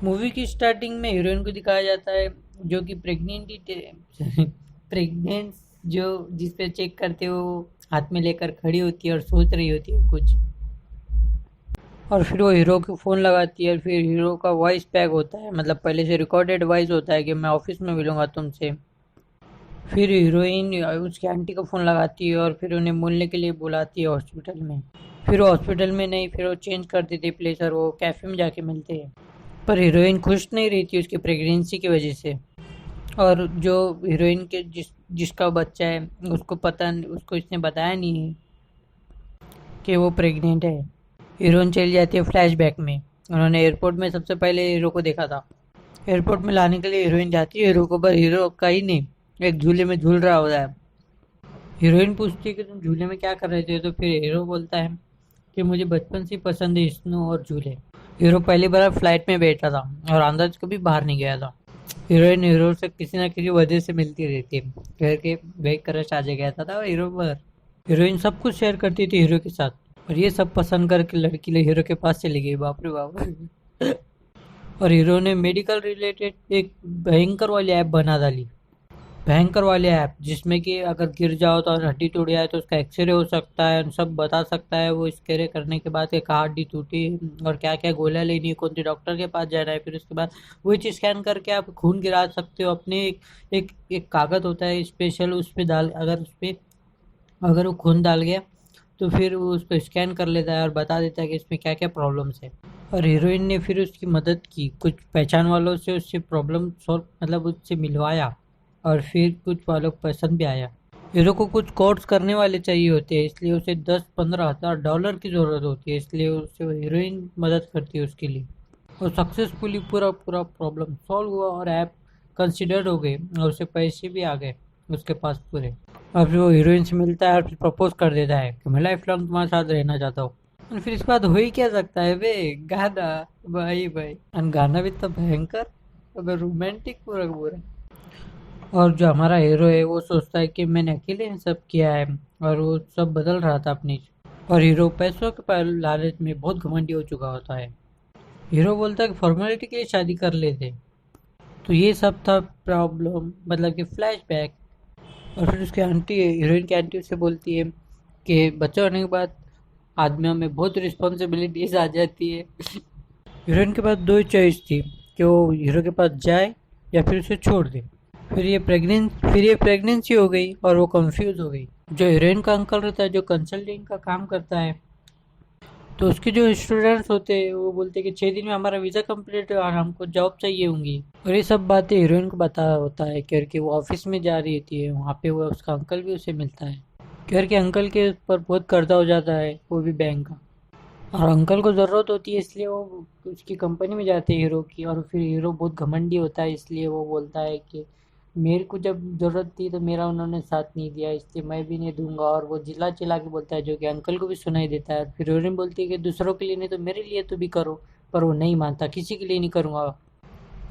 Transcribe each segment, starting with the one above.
Movie की starting में heroine को दिखाया जाता है जो कि प्रेग्नेंट जो जिस पे चेक करते हो हाथ में लेकर खड़ी होती है और सोच रही होती है कुछ। और फिर वो हीरो को फ़ोन लगाती है। फिर हीरो का वॉइस पैक होता है, मतलब पहले से रिकॉर्डेड वॉइस होता है कि मैं ऑफिस में मिलूंगा तुमसे। फिर हीरोइन उसकी आंटी को फ़ोन लगाती है और फिर उन्हें मिलने के लिए बुलाती है हॉस्पिटल में। फिर वो हॉस्पिटल में नहीं, फिर वो चेंज कर देती है प्लेस और वो कैफ़े में जाके मिलते हैं। पर हीरोइन खुश नहीं रहती उसकी प्रेगनेंसी की वजह से। और जो हीरोइन के जिसका बच्चा है उसको उसको इसने बताया नहीं है कि वो प्रेग्नेंट है। हीरोइन चली जाती है फ्लैशबैक में। उन्होंने एयरपोर्ट में सबसे पहले हीरो को देखा था। एयरपोर्ट में लाने के लिए हीरोइन जाती है हीरो को, पर हीरो कहीं नहीं, एक झूले में झूल रहा होता है। हीरोइन पूछती है कि तुम झूले में क्या कर रहे थे, तो फिर हीरो बोलता है कि मुझे बचपन से पसंद है स्नो और झूले। हीरो पहली बार फ्लाइट में बैठा था और अंदाज कभी बाहर नहीं गया था। हीरोइन हीरो से किसी ना किसी वजह से मिलती रहती है, घर के बैग क्रश आ गया था हीरो पर। हीरोइन सब कुछ शेयर करती थी हीरो के साथ, और ये सब पसंद करके लड़की ले हीरो के पास चली गई। बाप रे बाप। और हीरो ने मेडिकल रिलेटेड एक भयंकर वाली ऐप बना डाली। भयंकर वाले ऐप जिसमें कि अगर गिर जाओ तो और हड्डी टूट जाए तो उसका एक्सरे हो सकता है, सब बता सकता है वो एक्सरे करने के बाद कि कहाँ हड्डी टूटी और क्या क्या गोलियां लेनी है, कौन से डॉक्टर के पास जाना है। फिर उसके बाद वही चीज स्कैन करके आप खून गिरा सकते हो अपने एक कागज होता है स्पेशल, उस पे डाल, अगर वो खून डाल गया तो फिर वो उसको स्कैन कर लेता है और बता देता है कि इसमें क्या क्या प्रॉब्लम्स है। और हीरोइन ने फिर उसकी मदद की, कुछ पहचान वालों से उससे प्रॉब्लम सॉल्व, मतलब उससे मिलवाया। और फिर कुछ वालों को पसंद भी आया। हीरो को कुछ कोर्स करने वाले चाहिए होते हैं, इसलिए उसे 10-15 हज़ार डॉलर की ज़रूरत होती है, इसलिए उसे वो हीरोइन मदद करती है उसके लिए। और सक्सेसफुली पूरा पूरा प्रॉब्लम सॉल्व हुआ और ऐप कंसिडर हो गई और उसे पैसे भी आ गए उसके पास पूरे। और फिर वो हीरोइन से मिलता है और फिर प्रपोज कर देता है कि मैं लाइफ लॉन्ग तुम्हारे साथ रहना चाहता हूँ। और फिर इसके बाद हो ही क्या सकता है बे, गाना। भाई भाई, और गाना भी तो भयंकर, अगर रोमांटिक पूरा का पूरा। और जो हमारा हीरो है वो सोचता है कि मैंने अकेले ये सब किया है, और वो सब बदल रहा था अपनी। और हीरो पैसों के लालच में बहुत घमंडी हो चुका होता है। हीरो बोलता है कि फॉर्मेलिटी के लिए शादी कर लेते। तो ये सब था प्रॉब्लम, मतलब कि फ्लैशबैक। और फिर उसकी आंटी, हीरोइन की आंटी उससे बोलती है कि बच्चा होने के बाद आदमियों में बहुत रिस्पॉन्सिबिलिटीज आ जाती है। हीरोइन के पास दो ही चॉइस थी कि वो हीरो के पास जाए या फिर उसे छोड़ दे। फिर ये प्रेगनेंसी हो गई और वो कंफ्यूज हो गई। जो हीरोइन का अंकल रहता है जो कंसल्टिंग का काम करता है, तो उसके जो स्टूडेंट्स होते हैं वो बोलते हैं कि 6 दिन में हमारा वीज़ा कंप्लीट है और हमको जॉब चाहिए होंगी। और ये सब बातें हीरोइन को बता होता है क्योंकि वो ऑफिस में जा रही होती है, वहाँ पे वो उसका अंकल भी उसे मिलता है। क्योंकि अंकल के ऊपर बहुत कर्जा हो जाता है, वो भी बैंक का। और अंकल को ज़रूरत होती है इसलिए वो उसकी कंपनी में जाते हैं हीरो की। और फिर हीरो बहुत घमंडी होता है, इसलिए वो बोलता है कि मेरे को जब ज़रूरत थी तो मेरा उन्होंने साथ नहीं दिया, इसलिए मैं भी नहीं दूंगा। और वो चिल्ला चिल्ला के बोलता है जो कि अंकल को भी सुनाई देता है। फिर हीरोइन बोलती है कि दूसरों के लिए नहीं तो मेरे लिए तो भी करो। पर वो नहीं मानता, किसी के लिए नहीं करूँगा।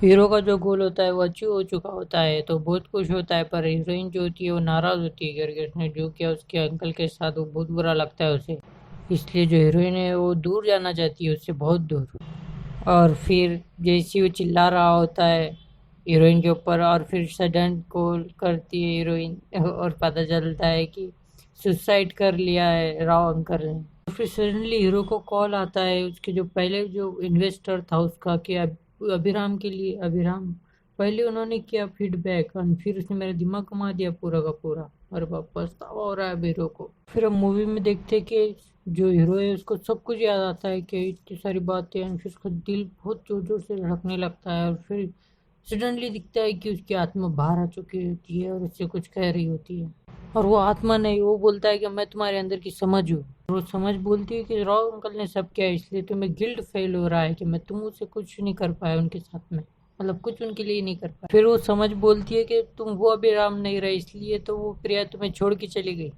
हीरो का जो गोल होता है वो अचीव हो चुका होता है तो बहुत खुश होता है, पर हीरोइन जो होती है वो नाराज़ होती है करके उसने जो किया उसके अंकल के साथ, वो बहुत बुरा लगता है उसे। इसलिए जो हीरोइन है वो दूर जाना चाहती है उससे, बहुत दूर। और फिर जैसे वो चिल्ला रहा होता है हीरोइन के ऊपर, और फिर सडन कॉल करती है हीरोइन और पता चलता है कि सुसाइड कर लिया है राव अंकल ने। फिर सडनली हीरो को कॉल आता है उसके जो पहले जो इन्वेस्टर था उसका, कि अभिराम के लिए, अभिराम पहले उन्होंने किया फीडबैक और फिर उसने मेरा दिमाग घुमा दिया पूरा का पूरा। और पछतावा हो रहा है अब हीरो को। फिर हम मूवी में देखते हैं कि जो हीरो है उसको सब कुछ याद आता है कि इतनी सारी बातें हैं, फिर उसका दिल बहुत जोर जोर से धड़कने लगता है। और फिर सडनली दिखता है कि उसकी आत्मा बाहर आ चुकी होती है और उससे कुछ कह रही होती है। और वो आत्मा नहीं, वो बोलता है कि मैं तुम्हारे अंदर की समझ हूँ। वो समझ बोलती है कि राव अंकल ने सब किया इसलिए तुम्हें गिल्ट फील हो रहा है कि मैं तुम उसे कुछ नहीं कर पाया उनके साथ में, मतलब कुछ उनके लिए नहीं कर पाया। फिर वो समझ बोलती है कि तुम वो अभी राम नहीं रहे इसलिए तो वो प्रिया तुम्हें छोड़ के चली गई।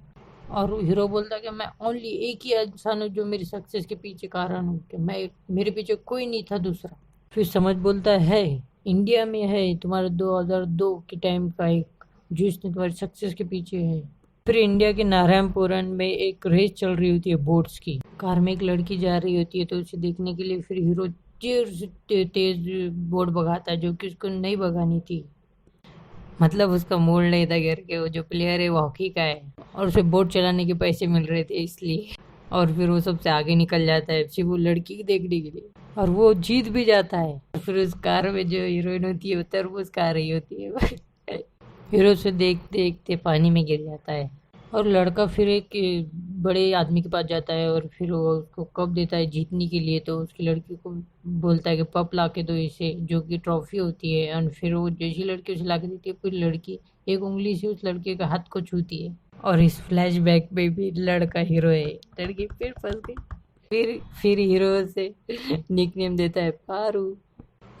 और हीरो बोलता है कि मैं ओनली एक ही इंसान हूँ जो मेरी सक्सेस के पीछे कारण हूँ, कि मैं, मेरे पीछे कोई नहीं था दूसरा। फिर समझ बोलता है इंडिया में है तुम्हारे 2002 के टाइम का एक जो इसने तुम्हारी सक्सेस के पीछे है। फिर इंडिया के नारायणपुरम में एक रेस चल रही होती है बोट्स की, कार में एक लड़की जा रही होती है तो उसे देखने के लिए फिर हीरो देर से तेज बोर्ड भगाता है जो कि उसको नहीं भगानी थी। मतलब उसका मूड नहीं था करके, वो जो प्लेयर है वो हॉकी का है और उसे बोट चलाने के पैसे मिल रहे थे इसलिए। और फिर वो सबसे आगे निकल जाता है सिर्फ वो लड़की को देखने के लिए, और वो जीत भी जाता है। और फिर उस कार में जो हीरोइन होती है वो तरबूज खा रही होती है। हीरो से देखते देखते पानी में गिर जाता है, और लड़का फिर एक बड़े आदमी के पास जाता है और फिर वो उसको कप देता है जीतने के लिए। तो उसकी लड़की को बोलता है कि पप ला के दो इसे, जो कि ट्रॉफी होती है। और फिर वो जैसी लड़की उसे ला के देती है, फिर लड़की एक उंगली से उस लड़के का हाथ को छूती है। और इस फ्लैशबैक में भी लड़का हीरो है, लड़की फिर फंस गई। फिर हीरो से निकनेम देता है पारू।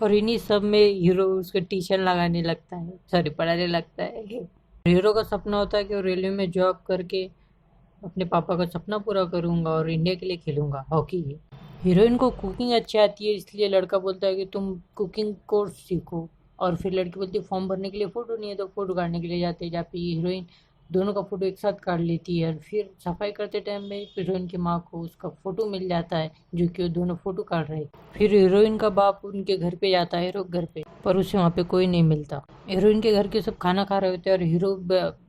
और इन्हीं सब में हीरो उसको ट्यूशन लगाने लगता है, सॉरी पढ़ाने लगता है। हीरो का सपना होता है कि वो रेलवे में जॉब करके अपने पापा का सपना पूरा करूंगा और इंडिया के लिए खेलूंगा हॉकी। हीरोइन को कुकिंग अच्छी आती है, इसलिए लड़का बोलता है कि तुम कुकिंग कोर्स सीखो। और फिर लड़की बोलती है फॉर्म भरने के लिए फ़ोटो नहीं है, तो फ़ोटो काटने के लिए जाते हैं, जहाँ पे हीरोइन दोनों का फ़ोटो एक साथ काट लेती है। और फिर सफाई करते टाइम में हीरोइन की माँ को उसका फ़ोटो मिल जाता है, जो कि वो दोनों फ़ोटो काट रहे हैं। फिर हीरोइन का बाप उनके घर पे जाता है, हीरो के घर पे, पर उसे वहाँ पे कोई नहीं मिलता। हीरोइन के घर के सब खाना खा रहे होते हैं और हीरो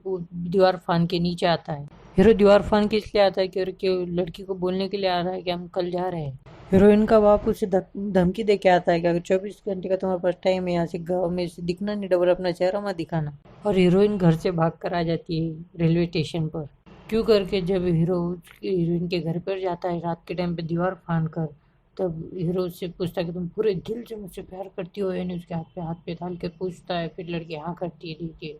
वो दीवार फान के नीचे आता है। हीरो दीवार फान के इसलिए आता है कि लड़की को बोलने के लिए आ रहा है कि हम कल जा रहे हैं। हीरोइन का बाप उसे धमकी दे के आता है कि अगर 24 घंटे का तुम्हारे पास टाइम है, यहाँ से गाँव में से दिखना नहीं, डबल अपना चेहरा मत दिखाना। और हीरोइन घर से भाग कर आ जाती है रेलवे स्टेशन पर। क्यों करके जब हीरो हीरोइन के घर पर जाता है रात के टाइम पे दीवार फान कर, तब हीरो से पूछता है कि तुम पूरे दिल से मुझसे प्यार करती हो, यानी उसके हाथ पे डाल के पूछता है। फिर लड़की हाँ करती है, देखिए।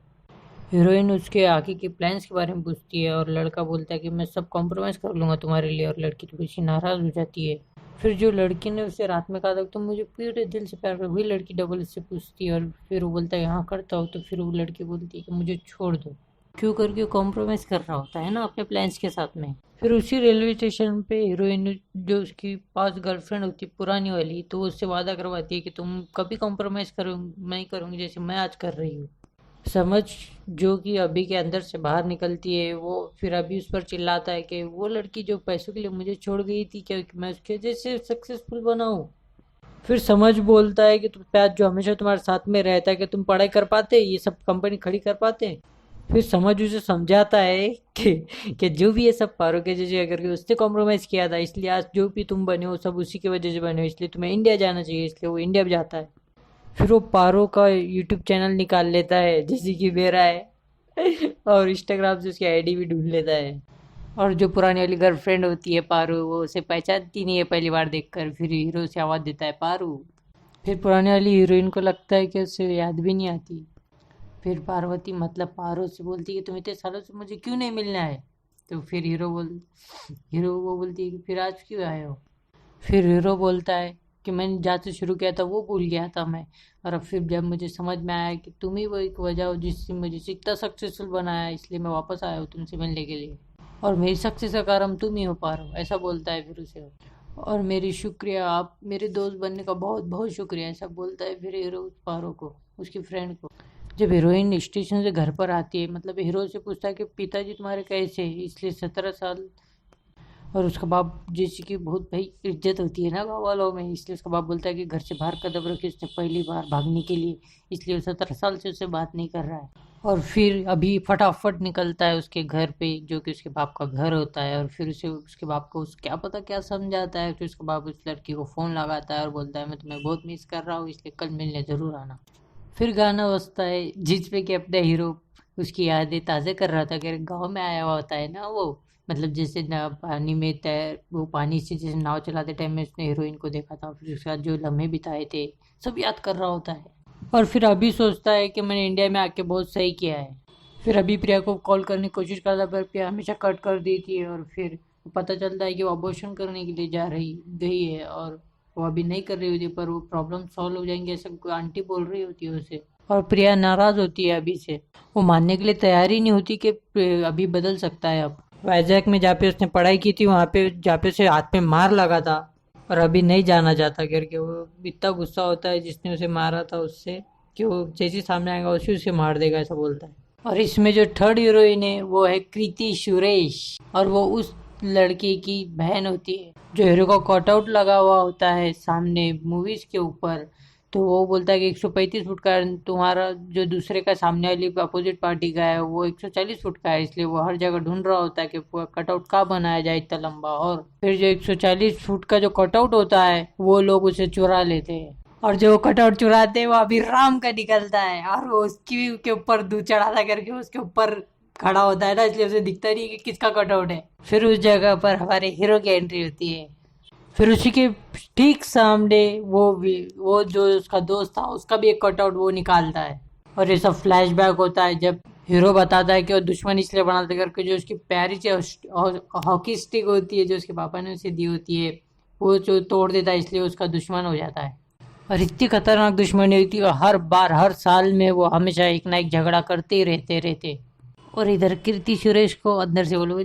हीरोइन उसके आगे के प्लान्स के बारे में पूछती है और लड़का बोलता है कि मैं सब कॉम्प्रोमाइज़ कर लूँगा तुम्हारे लिए। और लड़की थोड़ी सी नाराज़ हो जाती है। फिर जो लड़की ने उसे रात में कहा था तुम मुझे पूरे दिल से प्यार करो, वही लड़की डबल उससे पूछती है और फिर वो बोलता है हाँ करता हूँ। तो फिर वो लड़की बोलती है कि मुझे छोड़ दो। क्यों करके कॉम्प्रोमाइज़ कर रहा होता है ना अपने प्लान्स के साथ में। फिर उसी रेलवे स्टेशन पे हीरोइन जो उसकी पास गर्लफ्रेंड होती है पुरानी वाली, तो वो उससे वादा करवाती है कि तुम कभी कॉम्प्रोमाइज़ करो नहीं करूँगी जैसे मैं आज कर रही हूँ। समझ जो कि अभी के अंदर से बाहर निकलती है, वो फिर अभी उस पर चिल्लाता है कि वो लड़की जो पैसों के लिए मुझे छोड़ गई थी, क्या मैं उसके जैसे सक्सेसफुल बनाऊं। फिर समझ बोलता है कि तुम प्यार जो हमेशा तुम्हारे साथ में रहता है, कि तुम पढ़ाई कर पाते, ये सब कंपनी खड़ी कर पाते। फिर समझ उसे समझाता है कि जो भी ये सब पारो के जैसे करके उससे कॉम्प्रोमाइज़ किया था, इसलिए आज जो भी तुम बने हो सब उसी की वजह से बने हो, इसलिए तुम्हें इंडिया जाना चाहिए। इसलिए वो इंडिया भी जाता है। फिर वो पारो का यूट्यूब चैनल निकाल लेता है जैसे कि मेरा है। और इंस्टाग्राम से उसकी आईडी भी ढूंढ लेता है। और जो पुरानी वाली गर्लफ्रेंड होती है पारू, वो उसे पहचानती नहीं है पहली बार देखकर। फिर हीरो से आवाज़ देता है पारू। फिर पुरानी वाली हीरोइन को लगता है कि उसे याद भी नहीं आती। फिर पार्वती मतलब पारो से बोलती है कि तुम इतने सालों से मुझे क्यों नहीं मिलना है। तो फिर हीरो वो बोलती है कि फिर आज क्यों आए हो। फिर हीरो बोलता है कि मैंने जहाँ से शुरू किया था वो भूल गया था मैं। और अब फिर जब मुझे समझ में आया कि तुम ही वो एक वजह हो जिससे मुझे इतना सक्सेसफुल बनाया, इसलिए मैं वापस आया हूँ तुमसे मिलने के लिए। और मेरी सक्सेस का कारण तुम ही हो पारो, ऐसा बोलता है फिर उसे। और मेरी शुक्रिया, आप मेरे दोस्त बनने का बहुत बहुत शुक्रिया, ऐसा बोलता है फिर हीरो पारो को, उसकी फ्रेंड को। जब हीरोइन स्टेशन से घर पर आती है, मतलब हीरो से पूछता है कि पिताजी तुम्हारे कैसे हैं, इसलिए 17 साल। और उसका बाप जैसे कि बहुत भाई इज्जत होती है ना गाँव वालों में, इसलिए उसका बाप बोलता है कि घर से बाहर कदम रखी उसने पहली बार भागने के लिए, इसलिए वो 17 साल से उससे बात नहीं कर रहा है। और फिर अभी फटाफट निकलता है उसके घर पे, जो कि उसके बाप का घर होता है। और फिर उसे उसके बाप को उस क्या पता क्या समझाता है। फिर उसका बाप उस लड़की को फ़ोन लगाता है और बोलता है मैं तुम्हें बहुत मिस कर रहा हूँ, इसलिए कल मिलने ज़रूर आना। फिर गाना बजता है जिस पे कि अपना हीरो उसकी यादें ताज़ा कर रहा था कि गांव में आया हुआ होता है ना वो, मतलब जैसे ना पानी में तैर, वो पानी से जैसे नाव चलाते टाइम में उसने हीरोइन को देखा था, फिर उसके साथ जो लम्हे बिताए थे सब याद कर रहा होता है। और फिर अभी सोचता है कि मैंने इंडिया में आके बहुत सही किया है। फिर अभी प्रिया को कॉल करने की कोशिश करता, पर प्रिया हमेशा कट कर देती है। और फिर पता चलता है कि वो अबॉर्शन करने के लिए जा रही गई है, और वो अभी नहीं कर रही होती, पर वो प्रॉब्लम सॉल्व हो जाएंगे ऐसा कोई आंटी बोल रही होती है उसे। और प्रिया नाराज होती है अभी से, वो मानने के लिए तैयार ही नहीं होती कि अभी बदल सकता है। अब वाइजैक में जहाँ पे उसने पढ़ाई की थी, वहाँ पे जहाँ पे उसे हाथ में मार लगा था, और अभी नहीं जाना चाहता करके वो इतना गुस्सा होता है जिसने उसे मारा था उससे, कि वो जैसे ही सामने आएगा उसी उसे मार देगा, ऐसा बोलता है। और इसमें जो थर्ड हीरोइन है वो है कृति सुरेश, और वो उस लड़के की बहन होती है, जो हीरो का कटआउट लगा हुआ होता है सामने मूवीज के ऊपर। तो वो बोलता है कि 135 फुट का है, तुम्हारा जो दूसरे का सामने वाली अपोजिट पार्टी का है वो 140 फुट का है, इसलिए वो हर जगह ढूंढ रहा होता है कि कटआउट कहाँ बनाया जाए इतना लंबा। और फिर जो 140 फुट का जो कटआउट होता है वो लोग उसे चुरा लेते हैं, और जो कटआउट चुराते हैं वो अभी राम का निकलता है, और वो उसकी के ऊपर दूध चढ़ाता करके उसके ऊपर खड़ा होता है ना, इसलिए उसे दिखता नहीं कि किसका कटआउट है। फिर उस जगह पर हमारे हीरो की एंट्री होती है। फिर उसी के ठीक सामने वो जो उसका दोस्त था उसका भी एक कटआउट वो निकालता है। और ये सब फ्लैशबैक होता है जब हीरो बताता है कि वो दुश्मन इसलिए बनाते करके जो उसकी प्यारी सी हॉकी स्टिक होती है जो उसके पापा ने उसे दी होती है, वो जो तोड़ देता है इसलिए उसका दुश्मन हो जाता है। और इतनी खतरनाक दुश्मनी होती है, हर बार हर साल में वो हमेशा एक ना एक झगड़ा करते ही रहते। और इधर कीर्ति सुरेश को अंदर से बोलो,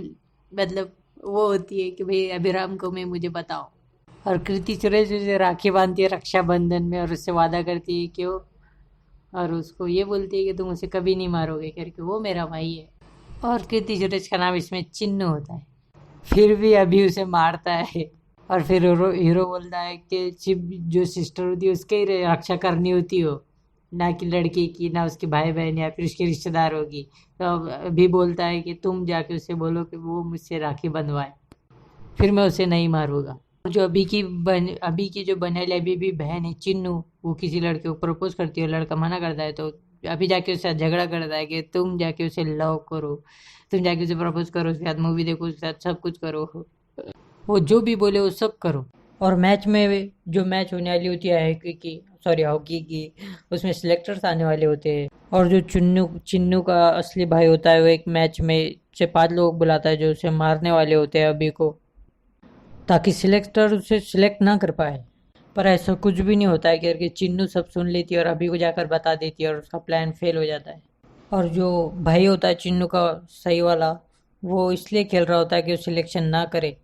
मतलब वो होती है कि भाई अभिराम को मैं मुझे बताओ। और कृति सुरेश उसे राखी बांधती है रक्षाबंधन में, और उससे वादा करती है कि वो, और उसको ये बोलती है कि तुम उसे कभी नहीं मारोगे करके, वो मेरा भाई है। और कृति सुरेश का नाम इसमें चिन्नू होता है। फिर भी अभी उसे मारता है। और फिर हीरो बोलता है कि शिव जो सिस्टर होती है उसके ही रक्षा करनी होती हो, ना कि लड़के की, ना उसके भाई बहन या फिर उसके रिश्तेदार होगी। तो अब अभी बोलता है कि तुम जाके उसे बोलो कि वो मुझसे राखी बंधवाए, फिर मैं उसे नहीं मारूंगा। जो अभी की जो बनेली अभी भी बहन है चिन्नू, वो किसी लड़के को प्रपोज करती है, लड़का मना करता है, तो अभी जाके उसके साथ झगड़ा करता है कि तुम जाके उसे लव करो, तुम जाके उसे प्रपोज करो, उसके साथ मूवी देखो, उसके साथ सब कुछ करो, वो जो भी बोले वो सब करो। और मैच में जो मैच होने वाली होती है हॉकी की, उसमें सिलेक्टर्स आने वाले होते हैं। और जो चिन्नू चिन्नू का असली भाई होता है वो एक मैच में से 5 लोग बुलाता है जो उसे मारने वाले होते हैं अभी को, ताकि सिलेक्टर उसे सिलेक्ट ना कर पाए। पर ऐसा कुछ भी नहीं होता है करके चिन्नू सब सुन लेती है और अभी को जाकर बता देती है, और उसका प्लान फेल हो जाता है। और जो भाई होता है चिन्नू का सही वाला, वो इसलिए खेल रहा होता है कि वो सिलेक्शन ना करे,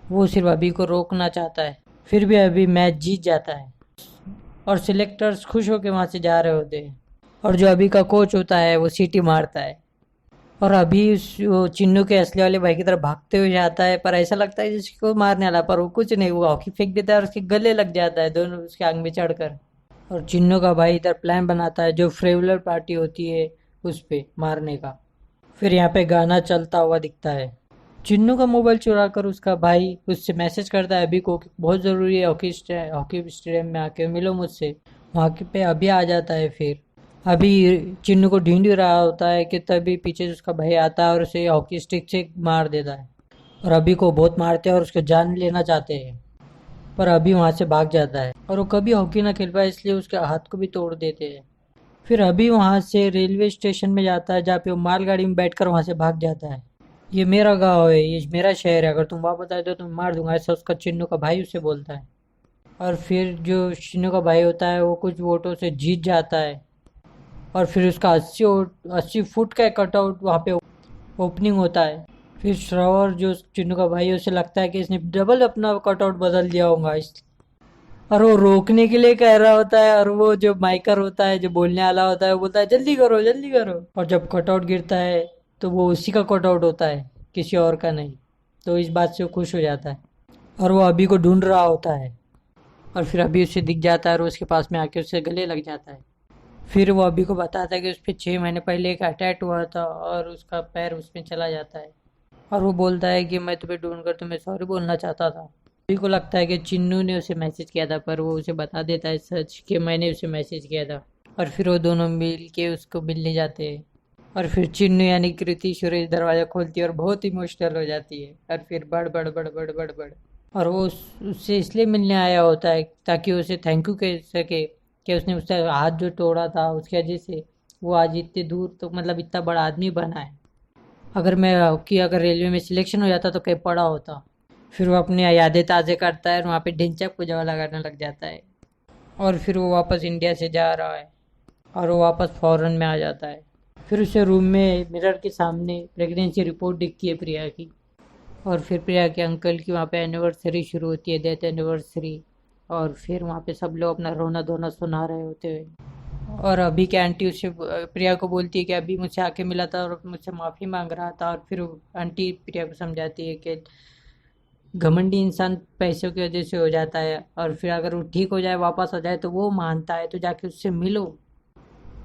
वो सिर्फ अभी को रोकना चाहता है। फिर भी अभी मैच जीत जाता है, और सिलेक्टर्स खुश होकर वहाँ से जा रहे होते हैं। और जो अभी का कोच होता है वो सीटी मारता है, और अभी वो चिन्नू के असली वाले भाई की तरफ भागते हुए जाता है, पर ऐसा लगता है जिसको मारने वाला, पर वो कुछ नहीं, वो हॉकी फेंक देता है और उसके गले लग जाता है दोनों उसके आंग में चढ़कर। और चिन्नू का भाई इधर प्लान बनाता है जो फ्रेवलर पार्टी होती है उस पे मारने का। फिर यहाँ पे गाना चलता हुआ दिखता है। चिन्नू का मोबाइल चुरा कर उसका भाई उससे मैसेज करता है अभी को कि बहुत ज़रूरी है, हॉकी स्टेडियम में आके मिलो मुझसे। वहाँ पे अभी आ जाता है। फिर अभी चिन्नू को ढूंढ ही रहा होता है कि तभी पीछे से उसका भाई आता है और उसे हॉकी स्टिक से मार देता है। और अभी को बहुत मारते हैं और उसको जान लेना चाहते हैं, पर अभी वहाँ से भाग जाता है, और वो कभी हॉकी ना खेल पाए इसलिए उसके हाथ को भी तोड़ देते हैं। फिर अभी वहाँ से रेलवे स्टेशन में जाता है जहाँ पे वो मालगाड़ी में बैठकर वहाँ से भाग जाता है। ये मेरा गांव है, ये मेरा शहर है, अगर तुम वापस आए तो मार दूंगा, ऐसा उसका चिन्नू का भाई उसे बोलता है। और फिर जो चिन्नू का भाई होता है वो कुछ वोटों से जीत जाता है, और फिर उसका 80 फुट का कटआउट वहाँ पे ओपनिंग होता है। फिर श्रवर जो चिन्नू का भाई है उसे लगता है कि इसने डबल अपना कटआउट बदल दिया होगा इस, और वो रोकने के लिए कह रहा होता है, और वो जो माइकर होता है जो बोलने वाला होता है वो बोलता है जल्दी करो जल्दी करो। और जब कटआउट गिरता है तो वो उसी का कटआउट होता है, किसी और का नहीं। तो इस बात से वो खुश हो जाता है, और वो अभी को ढूंढ रहा होता है। और फिर अभी उसे दिख जाता है और उसके पास में आके उससे गले लग जाता है। फिर वो अभी को बताता है कि उस पर 6 महीने पहले एक अटैक हुआ था और उसका पैर उसमें चला जाता है। और वो बोलता है कि मैं तुम्हें ढूंढ कर तुम्हें सॉरी बोलना चाहता था। अभी को लगता है कि चिन्नू ने उसे मैसेज किया था, पर वो उसे बता देता है सच कि मैंने उसे मैसेज किया था। और फिर वो दोनों मिल के उसको मिलने जाते हैं। और फिर चिन्नू यानी कृति सुरेश दरवाज़ा खोलती है और बहुत इमोशनल हो जाती है, और फिर बड़ बड़ बड़ बड़ बड़ बड़, और वो उससे इसलिए मिलने आया होता है ताकि उसे थैंक यू कह सके कि उसने उसका हाथ जो तोड़ा था उसकी वजह से वो आज इतने दूर तो मतलब इतना बड़ा आदमी बना है। अगर रेलवे में सिलेक्शन हो जाता तो कहीं पड़ा होता। फिर वो अपनी यादें ताज़े करता है और वहाँ पे ढिंचैक पूजा लगाने लग जाता है। और फिर वो वापस इंडिया से जा रहा है, और वो वापस फॉरेन में आ जाता है। फिर उसे रूम में मिरर के सामने प्रेगनेंसी रिपोर्ट दिखती है प्रिया की। और फिर प्रिया के अंकल की वहाँ पे एनिवर्सरी शुरू होती है, डेथ एनिवर्सरी। और फिर वहाँ पे सब लोग अपना रोना धोना सुना रहे होते हैं। और अभी की आंटी उससे प्रिया को बोलती है कि अभी मुझसे आके मिला था और मुझसे माफ़ी मांग रहा था, और फिर आंटी प्रिया को समझाती है कि घमंडी इंसान पैसों की वजह से हो जाता है, और फिर अगर वो ठीक हो जाए वापस आ जाए तो वो मानता है, तो जाके उससे मिलो।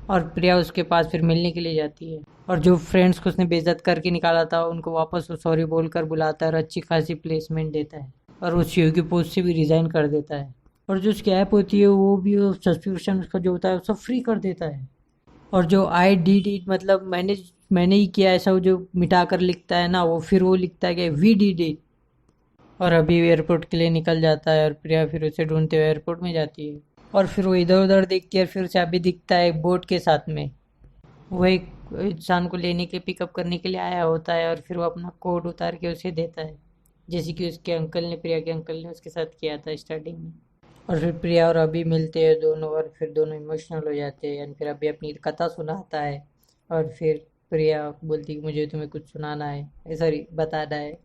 और प्रिया उसके पास फिर मिलने के लिए जाती है, और जो फ्रेंड्स को उसने बेइज्जत करके निकाला था उनको वापस वो सॉरी बोलकर बुलाता है और अच्छी खासी प्लेसमेंट देता है, और वो सीईओ की पोस्ट से भी रिजाइन कर देता है। और जो उसकी ऐप होती है वो भी सब्सक्रिप्शन उसका जो होता है वो सब फ्री कर देता है। और जो आई डिड इट मतलब मैंने ही किया ऐसा, वो जो मिटा कर लिखता है ना, वो फिर वो लिखता है कि वी डिड इट। और अभी एयरपोर्ट के लिए निकल जाता है और प्रिया फिर उसे ढूंढते हुए एयरपोर्ट में जाती है। और फिर वो इधर उधर देखती है और फिर उसे अभी दिखता है एक बोट के साथ में। वो एक इंसान को लेने के पिकअप करने के लिए आया होता है, और फिर वो अपना कोट उतार के उसे देता है, जैसे कि उसके अंकल ने, प्रिया के अंकल ने उसके साथ किया था स्टार्टिंग में। और फिर प्रिया और अभी मिलते हैं दोनों, और फिर दोनों इमोशनल हो जाते हैं, फिर अभी अपनी कथा सुनाता है। और फिर प्रिया बोलती है कि मुझे तुम्हें कुछ सुनाना है, सॉरी बताना है।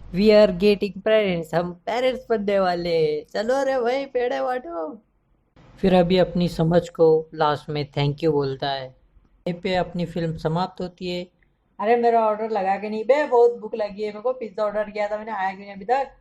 वी आर गेटिंग पेरेंट्स, हम पेरेंट्स बनने वाले हैं, चलो रे भाई पेड़े बांटो। फिर अभी अपनी समझ को लास्ट में थैंक यू बोलता है। यहीं पे अपनी फिल्म समाप्त होती है। अरे मेरा ऑर्डर लगा के नहीं बे, बहुत भूख लगी है मेरे को, पिज्जा ऑर्डर किया था मैंने, आया क्यों नहीं अभी तक।